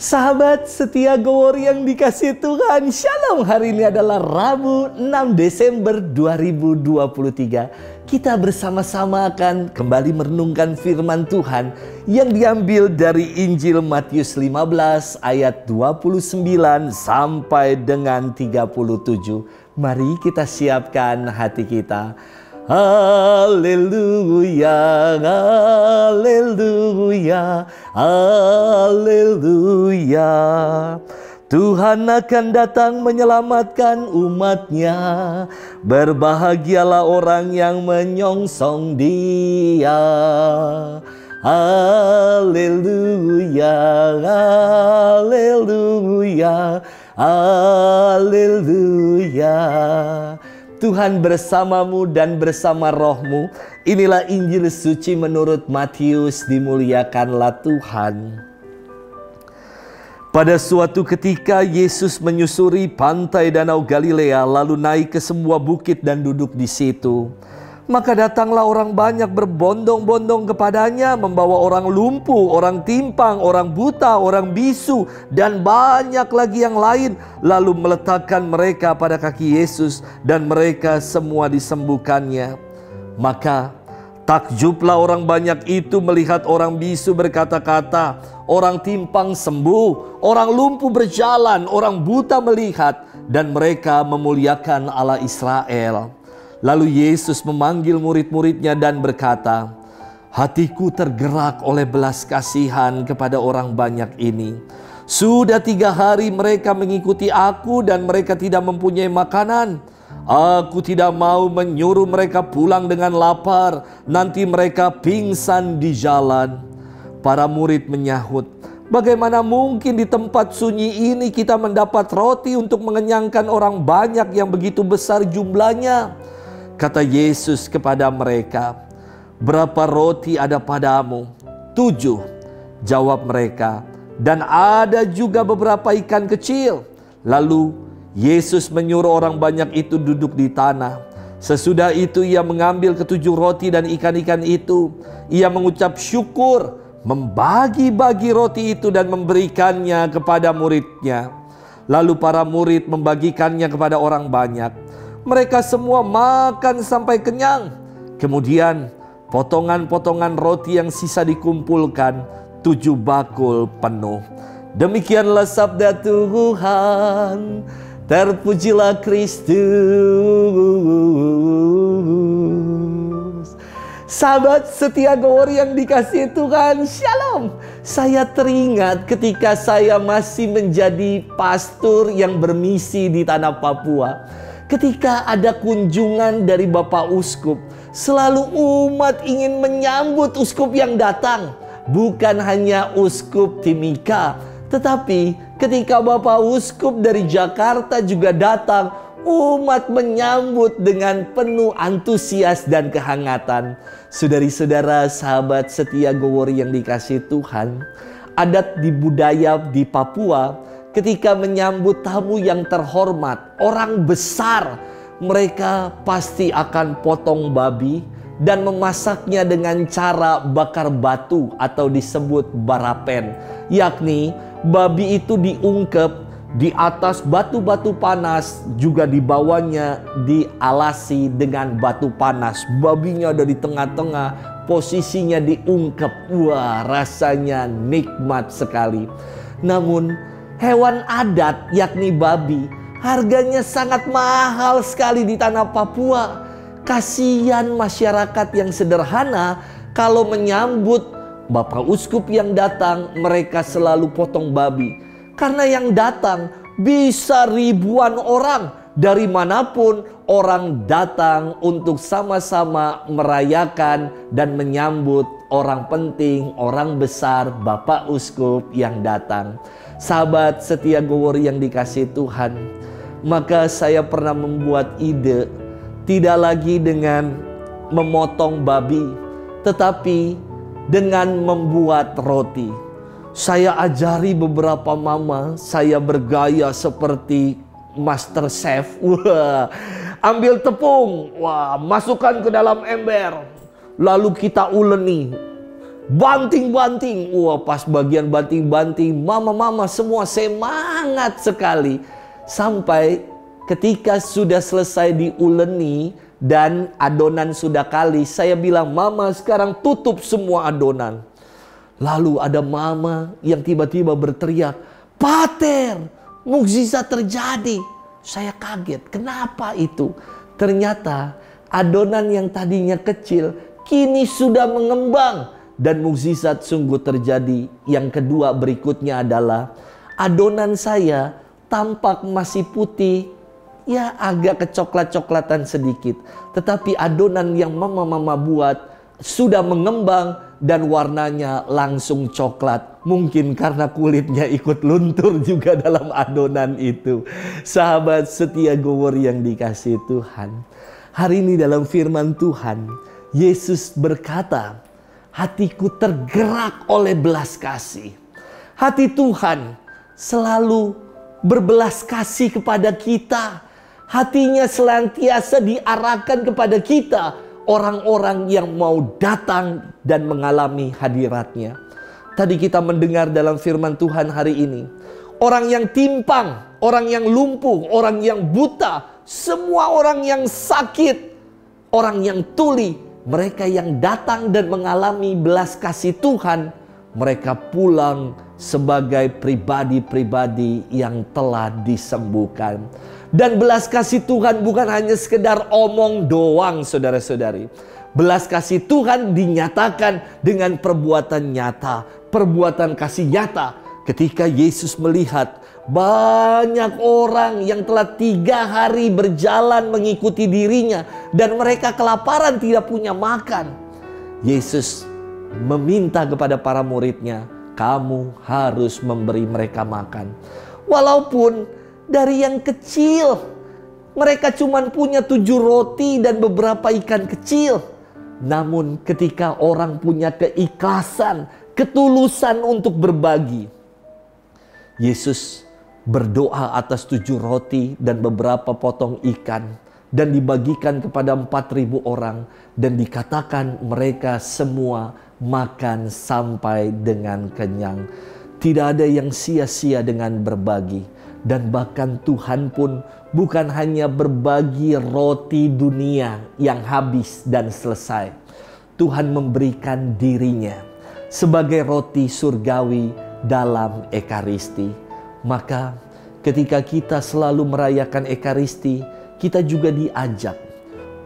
Sahabat setia Gowor yang dikasihi Tuhan, Shalom. Hari ini adalah Rabu 6 Desember 2023. Kita bersama-sama akan kembali merenungkan firman Tuhan yang diambil dari Injil Matius 15 ayat 29 sampai dengan 37. Mari kita siapkan hati kita. Haleluya, haleluya, haleluya. Tuhan akan datang menyelamatkan umatnya. Berbahagialah orang yang menyongsong Dia. Haleluya, haleluya, haleluya. Tuhan bersamamu dan bersama rohmu. Inilah Injil suci menurut Matius. Dimuliakanlah Tuhan. Pada suatu ketika Yesus menyusuri pantai Danau Galilea, lalu naik ke sebuah bukit dan duduk di situ. Maka datanglah orang banyak berbondong-bondong kepadanya, membawa orang lumpuh, orang timpang, orang buta, orang bisu, dan banyak lagi yang lain. Lalu meletakkan mereka pada kaki Yesus, dan mereka semua disembuhkannya. Maka takjublah orang banyak itu melihat orang bisu berkata-kata, orang timpang sembuh, orang lumpuh berjalan, orang buta melihat, dan mereka memuliakan Allah Israel. Lalu Yesus memanggil murid-muridnya dan berkata, hatiku tergerak oleh belas kasihan kepada orang banyak ini. Sudah 3 hari mereka mengikuti aku dan mereka tidak mempunyai makanan. Aku tidak mau menyuruh mereka pulang dengan lapar, nanti mereka pingsan di jalan. Para murid menyahut, bagaimana mungkin di tempat sunyi ini kita mendapat roti untuk mengenyangkan orang banyak yang begitu besar jumlahnya? Kata Yesus kepada mereka, berapa roti ada padamu? 7, jawab mereka, dan ada juga beberapa ikan kecil. Lalu Yesus menyuruh orang banyak itu duduk di tanah. Sesudah itu ia mengambil ke-7 roti dan ikan-ikan itu. Ia mengucap syukur, membagi-bagi roti itu dan memberikannya kepada muridnya. Lalu para murid membagikannya kepada orang banyak. Mereka semua makan sampai kenyang. Kemudian potongan-potongan roti yang sisa dikumpulkan 7 bakul penuh. Demikianlah sabda Tuhan. Terpujilah Kristus. Sahabat setia Gowor yang dikasihi Tuhan, Shalom. Saya teringat ketika saya masih menjadi pastor yang bermisi di tanah Papua. Ketika ada kunjungan dari Bapak Uskup, selalu umat ingin menyambut Uskup yang datang. Bukan hanya Uskup Timika, tetapi ketika Bapak Uskup dari Jakarta juga datang, umat menyambut dengan penuh antusias dan kehangatan. Saudari-saudara, sahabat setia Gowor yang dikasihi Tuhan, adat di budaya di Papua, ketika menyambut tamu yang terhormat, orang besar, mereka pasti akan potong babi dan memasaknya dengan cara bakar batu atau disebut barapen. Yakni babi itu diungkep di atas batu-batu panas, juga di bawahnya dialasi dengan batu panas. Babinya ada di tengah-tengah, posisinya diungkep. Wah, rasanya nikmat sekali. Namun hewan adat yakni babi harganya sangat mahal sekali di tanah Papua. Kasihan masyarakat yang sederhana kalau menyambut Bapak Uskup yang datang, mereka selalu potong babi. Karena yang datang bisa ribuan orang. Dari manapun orang datang untuk sama-sama merayakan dan menyambut orang penting, orang besar, Bapak Uskup yang datang. Sahabat setia Gowor yang dikasihi Tuhan, maka saya pernah membuat ide, tidak lagi dengan memotong babi, tetapi dengan membuat roti. Saya ajari beberapa mama, saya bergaya seperti Master Chef. Wah, ambil tepung, wah, masukkan ke dalam ember, lalu kita uleni. banting-banting. Wah, pas bagian banting-banting, mama-mama semua semangat sekali. Sampai ketika sudah selesai diuleni dan adonan sudah kali, saya bilang, "Mama, sekarang tutup semua adonan." Lalu ada mama yang tiba-tiba berteriak, "Pater, mukjizat terjadi." Saya kaget, kenapa itu? Ternyata adonan yang tadinya kecil kini sudah mengembang dan mukjizat sungguh terjadi. Yang kedua berikutnya adalah adonan saya tampak masih putih, ya agak kecoklat-coklatan sedikit. Tetapi adonan yang mama-mama buat sudah mengembang dan warnanya langsung coklat. Mungkin karena kulitnya ikut luntur juga dalam adonan itu. Sahabat setia Gowor yang dikasihi Tuhan, hari ini dalam firman Tuhan, Yesus berkata, hatiku tergerak oleh belas kasih. Hati Tuhan selalu berbelas kasih kepada kita. Hatinya senantiasa diarahkan kepada kita, orang-orang yang mau datang dan mengalami hadiratnya. Tadi kita mendengar dalam firman Tuhan hari ini, orang yang timpang, orang yang lumpuh, orang yang buta, semua orang yang sakit, orang yang tuli, mereka yang datang dan mengalami belas kasih Tuhan, mereka pulang sebagai pribadi-pribadi yang telah disembuhkan. Dan belas kasih Tuhan bukan hanya sekedar omong doang, saudara-saudari. Belas kasih Tuhan dinyatakan dengan perbuatan nyata, perbuatan kasih nyata. Ketika Yesus melihat banyak orang yang telah 3 hari berjalan mengikuti dirinya dan mereka kelaparan tidak punya makan, Yesus meminta kepada para muridnya, kamu harus memberi mereka makan. Walaupun dari yang kecil, mereka cuma punya 7 roti dan beberapa ikan kecil. Namun ketika orang punya keikhlasan, ketulusan untuk berbagi, Yesus berdoa atas 7 roti dan beberapa potong ikan, dan dibagikan kepada 4.000 orang, dan dikatakan mereka semua makan sampai dengan kenyang. Tidak ada yang sia-sia dengan berbagi. Dan bahkan Tuhan pun bukan hanya berbagi roti dunia yang habis dan selesai. Tuhan memberikan dirinya sebagai roti surgawi dalam Ekaristi. Maka ketika kita selalu merayakan Ekaristi, kita juga diajak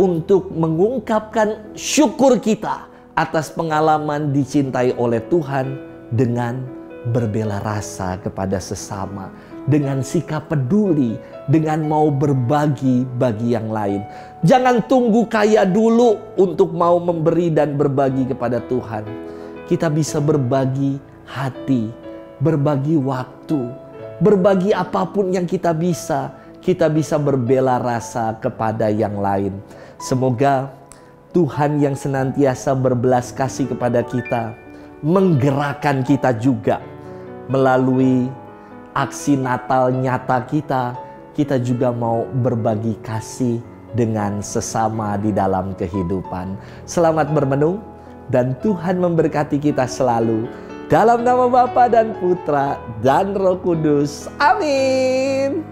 untuk mengungkapkan syukur kita atas pengalaman dicintai oleh Tuhan dengan berbela rasa kepada sesama, dengan sikap peduli, dengan mau berbagi bagi yang lain. Jangan tunggu kaya dulu untuk mau memberi dan berbagi kepada Tuhan. Kita bisa berbagi hati, berbagi waktu, berbagi apapun yang kita bisa berbela rasa kepada yang lain. Semoga Tuhan yang senantiasa berbelas kasih kepada kita menggerakkan kita juga melalui aksi Natal nyata kita juga mau berbagi kasih dengan sesama di dalam kehidupan. Selamat bermenung dan Tuhan memberkati kita selalu. Dalam nama Bapa dan Putra dan Roh Kudus. Amin.